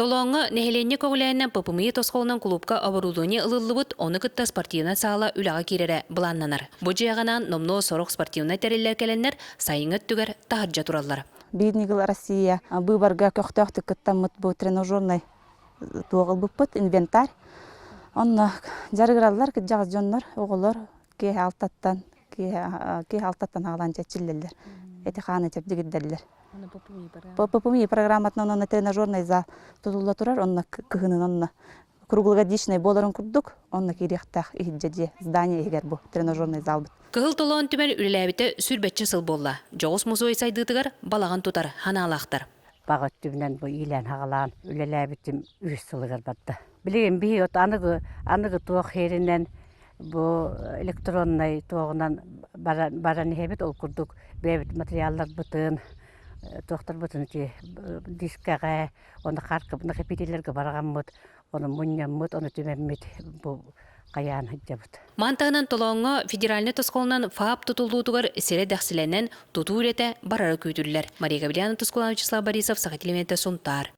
Толоңы нехеленне көгләннән ППМИ тосқолынан клубка оборудование ылылыбыт, оны кытта спортивна сала үлага кирере буланнанар. Бу жыягынан номно сорок спортивна тереллер келеннер сайыңыт түгер тахыржа тураллар. Беднигыл Россия выборга көктөктү кыттамыт бу тренажерный тоғыл бұппыт инвентарь. Онна жаргыралар кыджагыз жоннор оголор ке алтаттан ағалан чечиллерлер. Эти ханы чеп дигиддерлер. ППМИ программатна онна тренажерный зал тутулла турар, онна кыгынын онна круглогодичный боларын курдук, онна кирехтах ихиджеде здание егер бу тренажерный зал бит. Кыгыл толон түмен үлеләбите сүрбетче сыл болла. Жоғыз музой сайдыдыгар балаган тутар ханалақтар. Бағыт түбінен бұл илен хағалан үлеләбітім үз сылығыр бадды. Білеген бей от анығы туақ херінен бұл электронный туағынан баран ехебет ол күрдік бәбіт материалдар бұтын, тоқтар бұтын дискаға, оны қарқып, нақипетелерге бараған мұд, оны мұньян мұд, оны түмен мұд бұл қаян хыджабыт. Мантағынан толоңы федеральны тосқолынан фаап тұтылуытығар сері дәқсіленен тұту үрете барары көйтілілер. Мария Габриана Тускулан Вячеслав Борисов, Сағат Элементі Сунтар.